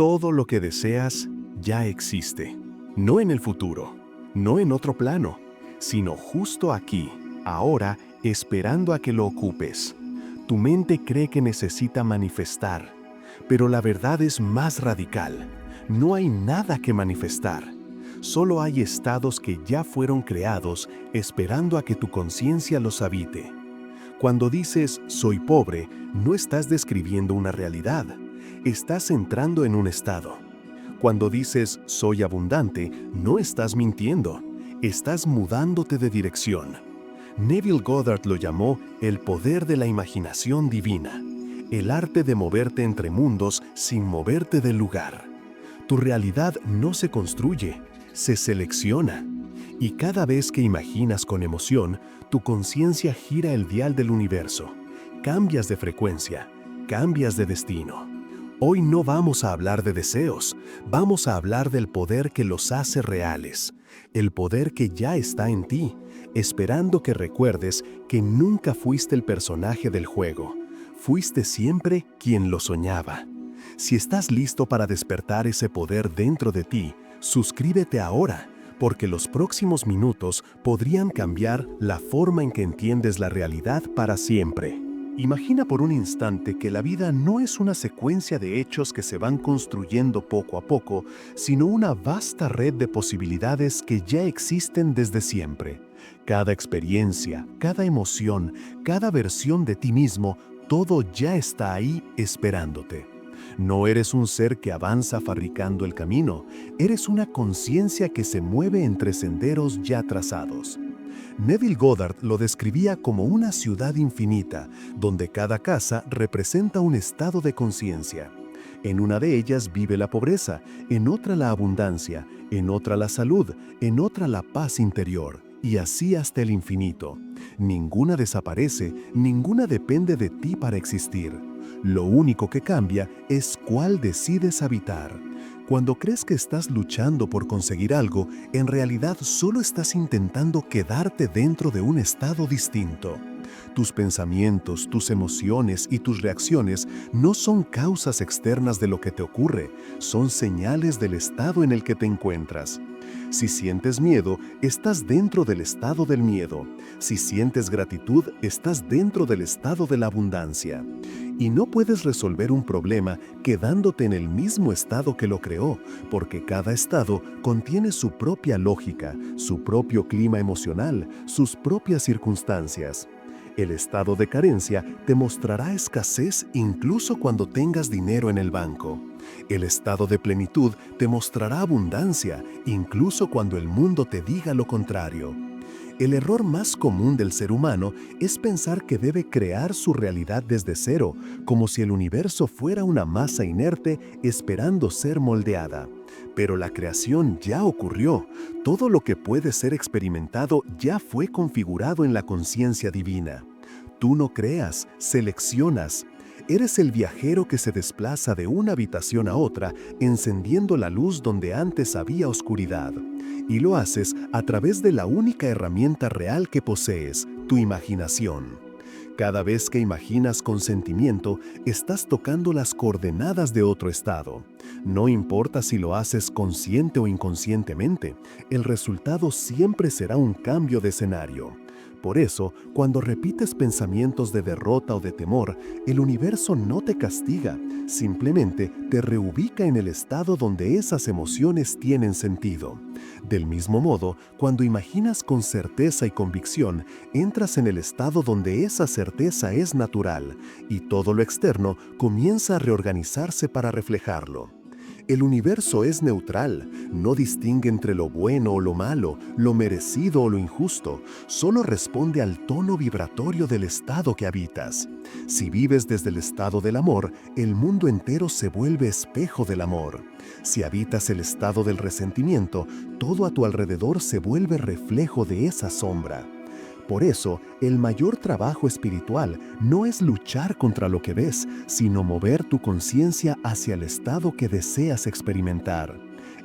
Todo lo que deseas ya existe. No en el futuro, no en otro plano, sino justo aquí, ahora, esperando a que lo ocupes. Tu mente cree que necesita manifestar, pero la verdad es más radical. No hay nada que manifestar. Solo hay estados que ya fueron creados esperando a que tu conciencia los habite. Cuando dices soy pobre, no estás describiendo una realidad, estás entrando en un estado. Cuando dices soy abundante, no estás mintiendo, estás mudándote de dirección. Neville Goddard lo llamó el poder de la imaginación divina, el arte de moverte entre mundos sin moverte del lugar. Tu realidad no se construye, se selecciona. Y cada vez que imaginas con emoción, tu conciencia gira el dial del universo. Cambias de frecuencia, cambias de destino. Hoy no vamos a hablar de deseos, vamos a hablar del poder que los hace reales, el poder que ya está en ti, esperando que recuerdes que nunca fuiste el personaje del juego, fuiste siempre quien lo soñaba. Si estás listo para despertar ese poder dentro de ti, suscríbete ahora, porque los próximos minutos podrían cambiar la forma en que entiendes la realidad para siempre. Imagina por un instante que la vida no es una secuencia de hechos que se van construyendo poco a poco, sino una vasta red de posibilidades que ya existen desde siempre. Cada experiencia, cada emoción, cada versión de ti mismo, todo ya está ahí esperándote. No eres un ser que avanza fabricando el camino, eres una conciencia que se mueve entre senderos ya trazados. Neville Goddard lo describía como una ciudad infinita, donde cada casa representa un estado de conciencia. En una de ellas vive la pobreza, en otra la abundancia, en otra la salud, en otra la paz interior, y así hasta el infinito. Ninguna desaparece, ninguna depende de ti para existir. Lo único que cambia es cuál decides habitar. Cuando crees que estás luchando por conseguir algo, en realidad solo estás intentando quedarte dentro de un estado distinto. Tus pensamientos, tus emociones y tus reacciones no son causas externas de lo que te ocurre, son señales del estado en el que te encuentras. Si sientes miedo, estás dentro del estado del miedo. Si sientes gratitud, estás dentro del estado de la abundancia. Y no puedes resolver un problema quedándote en el mismo estado que lo creó, porque cada estado contiene su propia lógica, su propio clima emocional, sus propias circunstancias. El estado de carencia te mostrará escasez incluso cuando tengas dinero en el banco. El estado de plenitud te mostrará abundancia, incluso cuando el mundo te diga lo contrario. El error más común del ser humano es pensar que debe crear su realidad desde cero, como si el universo fuera una masa inerte esperando ser moldeada. Pero la creación ya ocurrió. Todo lo que puede ser experimentado ya fue configurado en la conciencia divina. Tú no creas, seleccionas. Eres el viajero que se desplaza de una habitación a otra, encendiendo la luz donde antes había oscuridad. Y lo haces a través de la única herramienta real que posees, tu imaginación. Cada vez que imaginas con sentimiento, estás tocando las coordenadas de otro estado. No importa si lo haces consciente o inconscientemente, el resultado siempre será un cambio de escenario. Por eso, cuando repites pensamientos de derrota o de temor, el universo no te castiga, simplemente te reubica en el estado donde esas emociones tienen sentido. Del mismo modo, cuando imaginas con certeza y convicción, entras en el estado donde esa certeza es natural, y todo lo externo comienza a reorganizarse para reflejarlo. El universo es neutral, no distingue entre lo bueno o lo malo, lo merecido o lo injusto, solo responde al tono vibratorio del estado que habitas. Si vives desde el estado del amor, el mundo entero se vuelve espejo del amor. Si habitas el estado del resentimiento, todo a tu alrededor se vuelve reflejo de esa sombra. Por eso, el mayor trabajo espiritual no es luchar contra lo que ves, sino mover tu conciencia hacia el estado que deseas experimentar.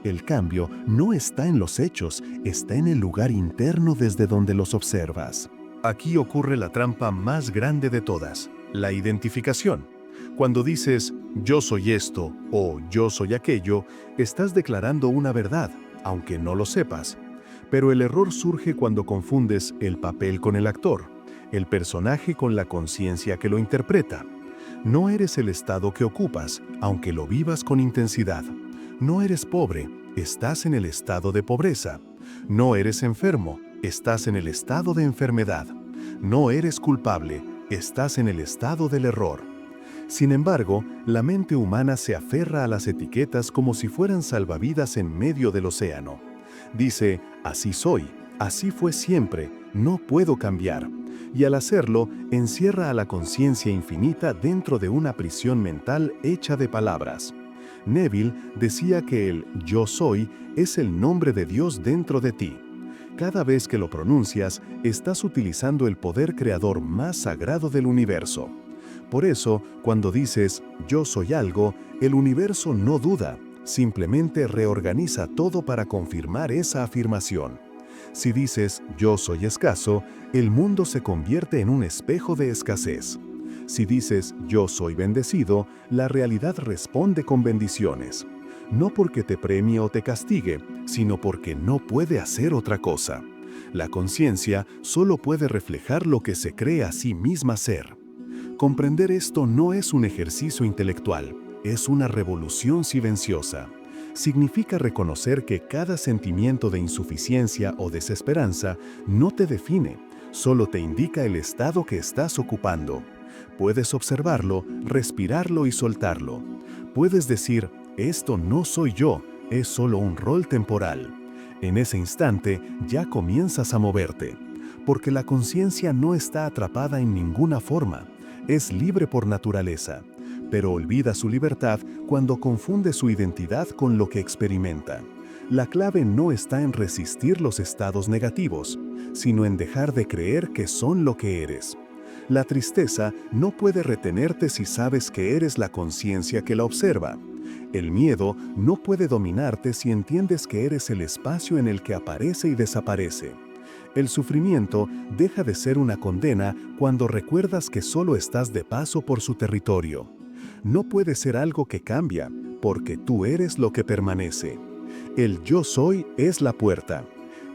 El cambio no está en los hechos, está en el lugar interno desde donde los observas. Aquí ocurre la trampa más grande de todas, la identificación. Cuando dices, yo soy esto o yo soy aquello, estás declarando una verdad, aunque no lo sepas. Pero el error surge cuando confundes el papel con el actor, el personaje con la conciencia que lo interpreta. No eres el estado que ocupas, aunque lo vivas con intensidad. No eres pobre, estás en el estado de pobreza. No eres enfermo, estás en el estado de enfermedad. No eres culpable, estás en el estado del error. Sin embargo, la mente humana se aferra a las etiquetas como si fueran salvavidas en medio del océano. Dice, así soy, así fue siempre, no puedo cambiar. Y al hacerlo, encierra a la conciencia infinita dentro de una prisión mental hecha de palabras. Neville decía que el yo soy es el nombre de Dios dentro de ti. Cada vez que lo pronuncias, estás utilizando el poder creador más sagrado del universo. Por eso, cuando dices yo soy algo, el universo no duda, simplemente reorganiza todo para confirmar esa afirmación. Si dices yo soy escaso, el mundo se convierte en un espejo de escasez. Si dices yo soy bendecido, la realidad responde con bendiciones. No porque te premie o te castigue, sino porque no puede hacer otra cosa. La conciencia solo puede reflejar lo que se cree a sí misma ser. Comprender esto no es un ejercicio intelectual, es una revolución silenciosa. Significa reconocer que cada sentimiento de insuficiencia o desesperanza no te define, solo te indica el estado que estás ocupando. Puedes observarlo, respirarlo y soltarlo. Puedes decir, esto no soy yo, es solo un rol temporal. En ese instante ya comienzas a moverte, porque la conciencia no está atrapada en ninguna forma. Es libre por naturaleza, pero olvida su libertad cuando confunde su identidad con lo que experimenta. La clave no está en resistir los estados negativos, sino en dejar de creer que son lo que eres. La tristeza no puede retenerte si sabes que eres la conciencia que la observa. El miedo no puede dominarte si entiendes que eres el espacio en el que aparece y desaparece. El sufrimiento deja de ser una condena cuando recuerdas que solo estás de paso por su territorio. No puede ser algo que cambia, porque tú eres lo que permanece. El yo soy es la puerta.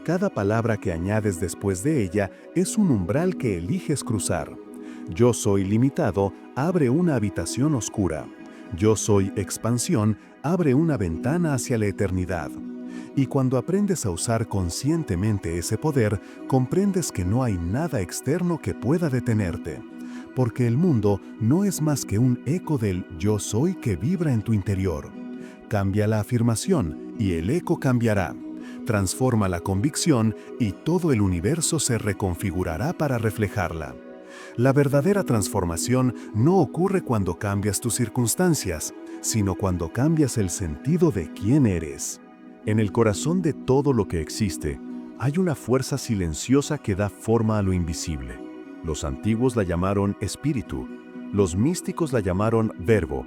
Cada palabra que añades después de ella es un umbral que eliges cruzar. Yo soy limitado abre una habitación oscura. Yo soy expansión abre una ventana hacia la eternidad. Y cuando aprendes a usar conscientemente ese poder, comprendes que no hay nada externo que pueda detenerte. Porque el mundo no es más que un eco del yo soy que vibra en tu interior. Cambia la afirmación y el eco cambiará. Transforma la convicción y todo el universo se reconfigurará para reflejarla. La verdadera transformación no ocurre cuando cambias tus circunstancias, sino cuando cambias el sentido de quién eres. En el corazón de todo lo que existe, hay una fuerza silenciosa que da forma a lo invisible. Los antiguos la llamaron espíritu, los místicos la llamaron verbo,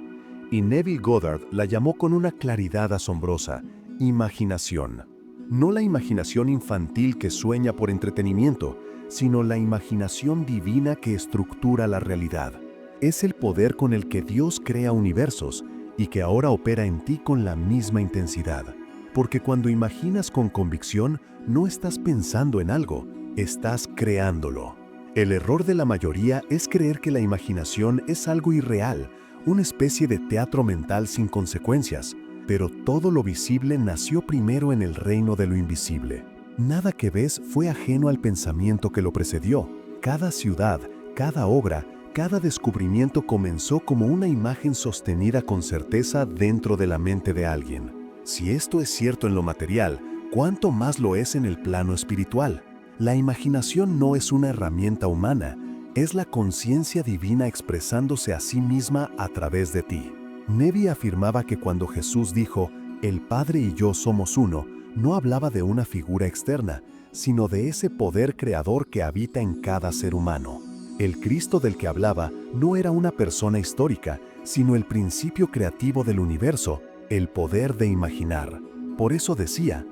y Neville Goddard la llamó con una claridad asombrosa, imaginación. No la imaginación infantil que sueña por entretenimiento, sino la imaginación divina que estructura la realidad. Es el poder con el que Dios crea universos y que ahora opera en ti con la misma intensidad. Porque cuando imaginas con convicción, no estás pensando en algo, estás creándolo. El error de la mayoría es creer que la imaginación es algo irreal, una especie de teatro mental sin consecuencias, pero todo lo visible nació primero en el reino de lo invisible. Nada que ves fue ajeno al pensamiento que lo precedió. Cada ciudad, cada obra, cada descubrimiento comenzó como una imagen sostenida con certeza dentro de la mente de alguien. Si esto es cierto en lo material, ¿cuánto más lo es en el plano espiritual? La imaginación no es una herramienta humana, es la conciencia divina expresándose a sí misma a través de ti. Neville afirmaba que cuando Jesús dijo, "El Padre y yo somos uno", no hablaba de una figura externa, sino de ese poder creador que habita en cada ser humano. El Cristo del que hablaba no era una persona histórica, sino el principio creativo del universo, el poder de imaginar. Por eso decía,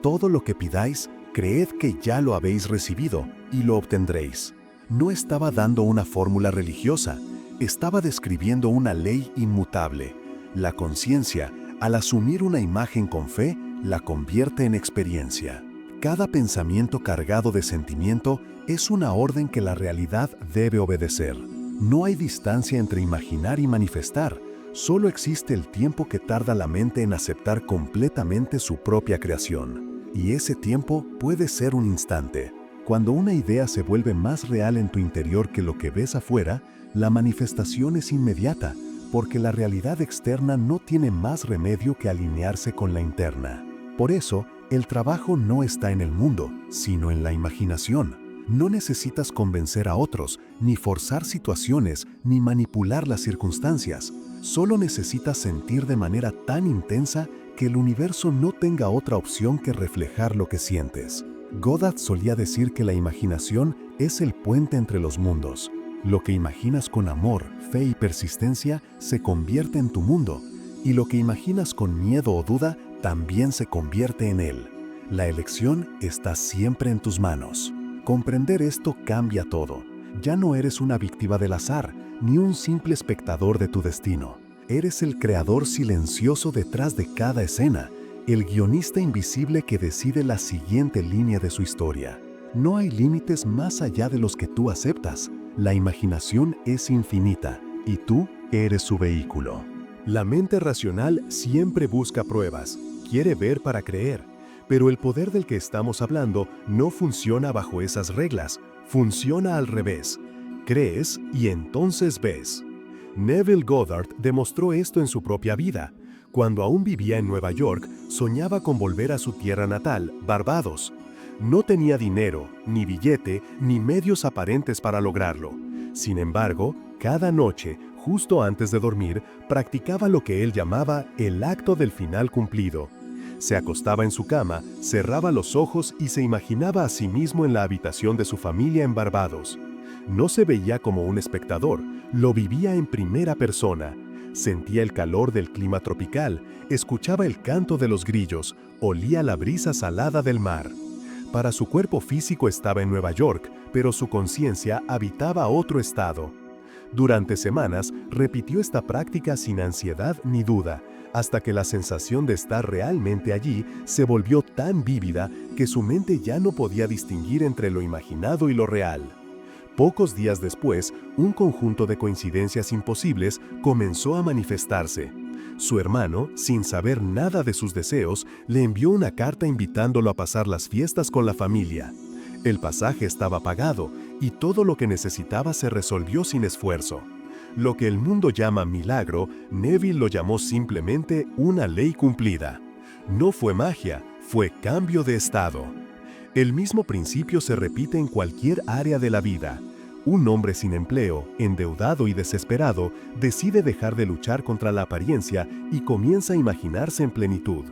todo lo que pidáis, creed que ya lo habéis recibido y lo obtendréis. No estaba dando una fórmula religiosa, Estaba describiendo una ley inmutable. La conciencia, al asumir una imagen con fe, la convierte en experiencia. Cada pensamiento cargado de sentimiento es una orden que la realidad debe obedecer. No hay distancia entre imaginar y manifestar, solo existe el tiempo que tarda la mente en aceptar completamente su propia creación. Y ese tiempo puede ser un instante. Cuando una idea se vuelve más real en tu interior que lo que ves afuera, la manifestación es inmediata, porque la realidad externa no tiene más remedio que alinearse con la interna. Por eso, el trabajo no está en el mundo, sino en la imaginación. No necesitas convencer a otros, ni forzar situaciones, ni manipular las circunstancias. Solo necesitas sentir de manera tan intensa que el universo no tenga otra opción que reflejar lo que sientes. Goddard solía decir que la imaginación es el puente entre los mundos. Lo que imaginas con amor, fe y persistencia se convierte en tu mundo, y lo que imaginas con miedo o duda también se convierte en él. La elección está siempre en tus manos. Comprender esto cambia todo. Ya no eres una víctima del azar, ni un simple espectador de tu destino. Eres el creador silencioso detrás de cada escena, el guionista invisible que decide la siguiente línea de su historia. No hay límites más allá de los que tú aceptas. La imaginación es infinita, y tú eres su vehículo. La mente racional siempre busca pruebas, quiere ver para creer, pero el poder del que estamos hablando no funciona bajo esas reglas, funciona al revés. Crees y entonces ves. Neville Goddard demostró esto en su propia vida. Cuando aún vivía en Nueva York, soñaba con volver a su tierra natal, Barbados. No tenía dinero, ni billete, ni medios aparentes para lograrlo. Sin embargo, cada noche, justo antes de dormir, practicaba lo que él llamaba el acto del final cumplido. Se acostaba en su cama, cerraba los ojos y se imaginaba a sí mismo en la habitación de su familia en Barbados. No se veía como un espectador, lo vivía en primera persona. Sentía el calor del clima tropical, escuchaba el canto de los grillos, olía la brisa salada del mar. Para su cuerpo físico estaba en Nueva York, pero su conciencia habitaba otro estado. Durante semanas repitió esta práctica sin ansiedad ni duda, hasta que la sensación de estar realmente allí se volvió tan vívida que su mente ya no podía distinguir entre lo imaginado y lo real. Pocos días después, un conjunto de coincidencias imposibles comenzó a manifestarse. Su hermano, sin saber nada de sus deseos, le envió una carta invitándolo a pasar las fiestas con la familia. El pasaje estaba pagado y todo lo que necesitaba se resolvió sin esfuerzo. Lo que el mundo llama milagro, Neville lo llamó simplemente una ley cumplida. No fue magia, fue cambio de estado. El mismo principio se repite en cualquier área de la vida. Un hombre sin empleo, endeudado y desesperado, decide dejar de luchar contra la apariencia y comienza a imaginarse en plenitud.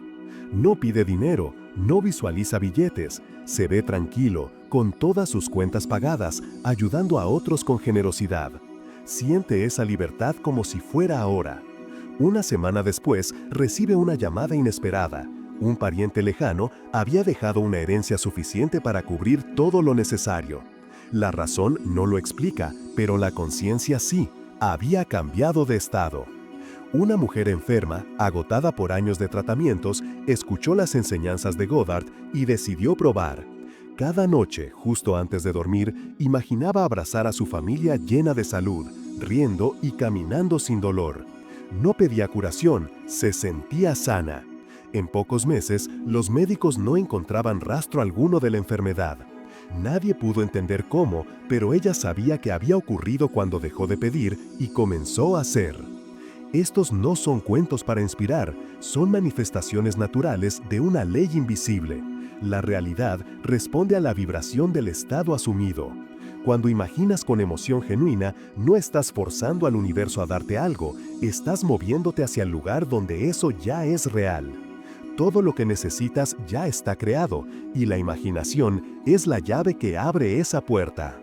No pide dinero, no visualiza billetes, se ve tranquilo, con todas sus cuentas pagadas, ayudando a otros con generosidad. Siente esa libertad como si fuera ahora. Una semana después, recibe una llamada inesperada. Un pariente lejano había dejado una herencia suficiente para cubrir todo lo necesario. La razón no lo explica, pero la conciencia sí, había cambiado de estado. Una mujer enferma, agotada por años de tratamientos, escuchó las enseñanzas de Goddard y decidió probar. Cada noche, justo antes de dormir, imaginaba abrazar a su familia llena de salud, riendo y caminando sin dolor. No pedía curación, se sentía sana. En pocos meses, los médicos no encontraban rastro alguno de la enfermedad. Nadie pudo entender cómo, pero ella sabía que había ocurrido cuando dejó de pedir y comenzó a hacer. Estos no son cuentos para inspirar, son manifestaciones naturales de una ley invisible. La realidad responde a la vibración del estado asumido. Cuando imaginas con emoción genuina, no estás forzando al universo a darte algo, estás moviéndote hacia el lugar donde eso ya es real. Todo lo que necesitas ya está creado, y la imaginación es la llave que abre esa puerta.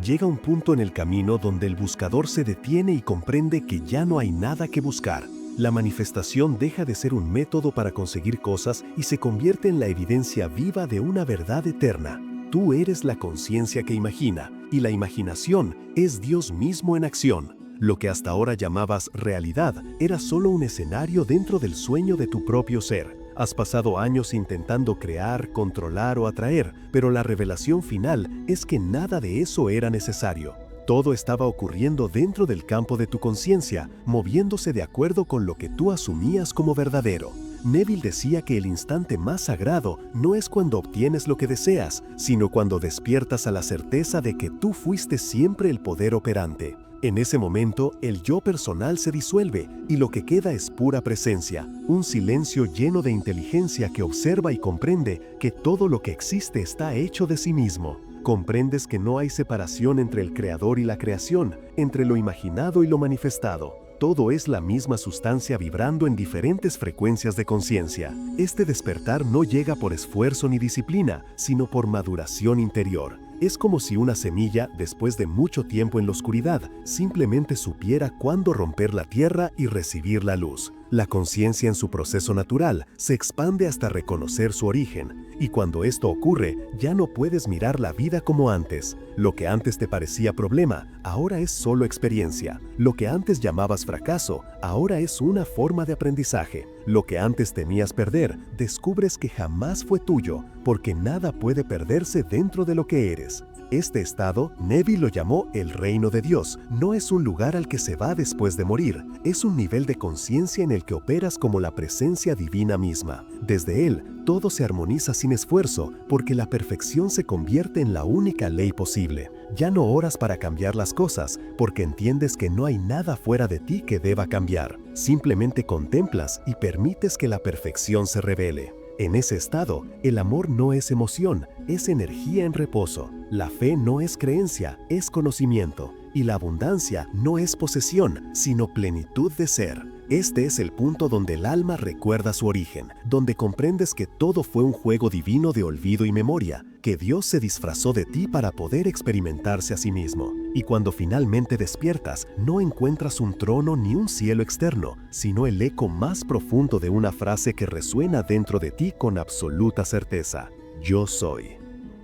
Llega un punto en el camino donde el buscador se detiene y comprende que ya no hay nada que buscar. La manifestación deja de ser un método para conseguir cosas y se convierte en la evidencia viva de una verdad eterna. Tú eres la conciencia que imagina, y la imaginación es Dios mismo en acción. Lo que hasta ahora llamabas realidad era solo un escenario dentro del sueño de tu propio ser. Has pasado años intentando crear, controlar o atraer, pero la revelación final es que nada de eso era necesario. Todo estaba ocurriendo dentro del campo de tu conciencia, moviéndose de acuerdo con lo que tú asumías como verdadero. Neville decía que el instante más sagrado no es cuando obtienes lo que deseas, sino cuando despiertas a la certeza de que tú fuiste siempre el poder operante. En ese momento, el yo personal se disuelve y lo que queda es pura presencia, un silencio lleno de inteligencia que observa y comprende que todo lo que existe está hecho de sí mismo. Comprendes que no hay separación entre el creador y la creación, entre lo imaginado y lo manifestado. Todo es la misma sustancia vibrando en diferentes frecuencias de conciencia. Este despertar no llega por esfuerzo ni disciplina, sino por maduración interior. Es como si una semilla, después de mucho tiempo en la oscuridad, simplemente supiera cuándo romper la tierra y recibir la luz. La conciencia en su proceso natural se expande hasta reconocer su origen, y cuando esto ocurre, ya no puedes mirar la vida como antes. Lo que antes te parecía problema, ahora es solo experiencia. Lo que antes llamabas fracaso, ahora es una forma de aprendizaje. Lo que antes temías perder, descubres que jamás fue tuyo, porque nada puede perderse dentro de lo que eres. Este estado, Neville lo llamó el reino de Dios. No es un lugar al que se va después de morir, es un nivel de conciencia en el que operas como la presencia divina misma. Desde él, todo se armoniza sin esfuerzo, porque la perfección se convierte en la única ley posible. Ya no oras para cambiar las cosas, porque entiendes que no hay nada fuera de ti que deba cambiar. Simplemente contemplas y permites que la perfección se revele. En ese estado, el amor no es emoción, es energía en reposo. La fe no es creencia, es conocimiento. Y la abundancia no es posesión, sino plenitud de ser. Este es el punto donde el alma recuerda su origen, donde comprendes que todo fue un juego divino de olvido y memoria, que Dios se disfrazó de ti para poder experimentarse a sí mismo. Y cuando finalmente despiertas, no encuentras un trono ni un cielo externo, sino el eco más profundo de una frase que resuena dentro de ti con absoluta certeza: yo soy.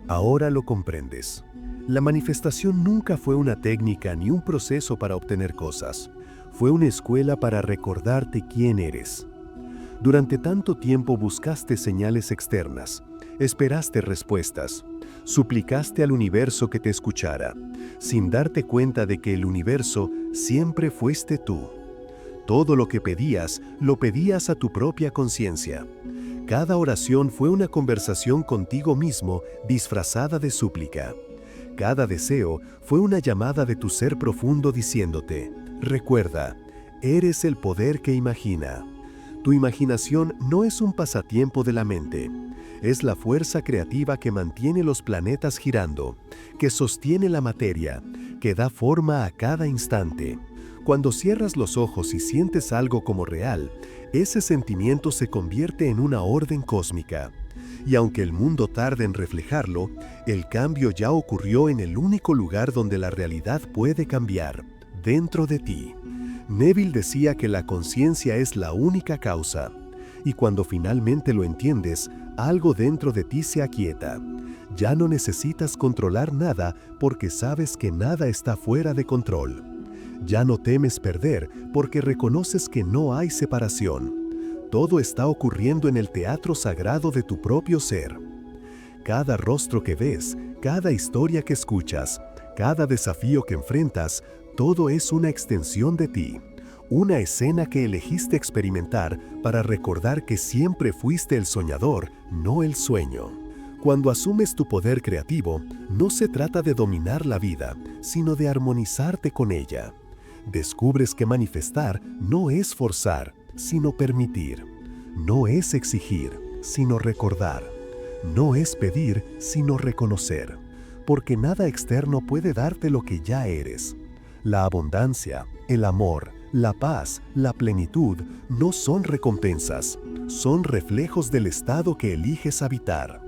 Ahora lo comprendes. La manifestación nunca fue una técnica ni un proceso para obtener cosas. Fue una escuela para recordarte quién eres. Durante tanto tiempo buscaste señales externas, esperaste respuestas, suplicaste al universo que te escuchara, sin darte cuenta de que el universo siempre fuiste tú. Todo lo que pedías, lo pedías a tu propia conciencia. Cada oración fue una conversación contigo mismo disfrazada de súplica. Cada deseo fue una llamada de tu ser profundo diciéndote: recuerda, eres el poder que imagina. Tu imaginación no es un pasatiempo de la mente. Es la fuerza creativa que mantiene los planetas girando, que sostiene la materia, que da forma a cada instante. Cuando cierras los ojos y sientes algo como real, ese sentimiento se convierte en una orden cósmica. Y aunque el mundo tarde en reflejarlo, el cambio ya ocurrió en el único lugar donde la realidad puede cambiar: dentro de ti. Neville decía que la conciencia es la única causa, y cuando finalmente lo entiendes, algo dentro de ti se aquieta. Ya no necesitas controlar nada porque sabes que nada está fuera de control. Ya no temes perder porque reconoces que no hay separación. Todo está ocurriendo en el teatro sagrado de tu propio ser. Cada rostro que ves, cada historia que escuchas, cada desafío que enfrentas, todo es una extensión de ti. Una escena que elegiste experimentar para recordar que siempre fuiste el soñador, no el sueño. Cuando asumes tu poder creativo, no se trata de dominar la vida, sino de armonizarte con ella. Descubres que manifestar no es forzar, sino permitir. No es exigir, sino recordar. No es pedir, sino reconocer. Porque nada externo puede darte lo que ya eres. La abundancia, el amor, la paz, la plenitud no son recompensas, son reflejos del estado que eliges habitar.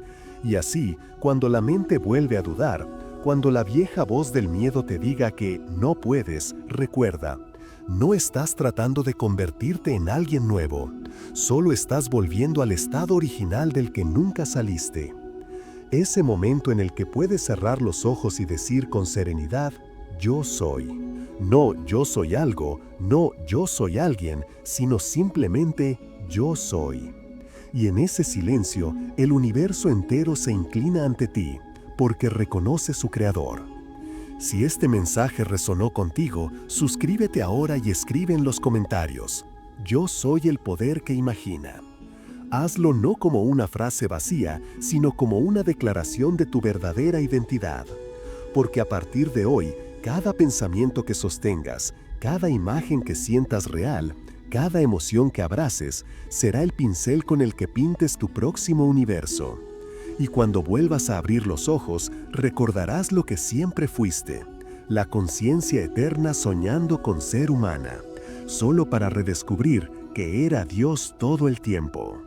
Y así, cuando la mente vuelve a dudar, cuando la vieja voz del miedo te diga que no puedes, recuerda: no estás tratando de convertirte en alguien nuevo, solo estás volviendo al estado original del que nunca saliste. Ese momento en el que puedes cerrar los ojos y decir con serenidad: yo soy. No yo soy algo, no yo soy alguien, sino simplemente yo soy. Y en ese silencio, el universo entero se inclina ante ti, porque reconoce su creador. Si este mensaje resonó contigo, suscríbete ahora y escribe en los comentarios: yo soy el poder que imagina. Hazlo no como una frase vacía, sino como una declaración de tu verdadera identidad. Porque a partir de hoy, cada pensamiento que sostengas, cada imagen que sientas real, cada emoción que abraces, será el pincel con el que pintes tu próximo universo. Y cuando vuelvas a abrir los ojos, recordarás lo que siempre fuiste: la conciencia eterna soñando con ser humana, solo para redescubrir que era Dios todo el tiempo.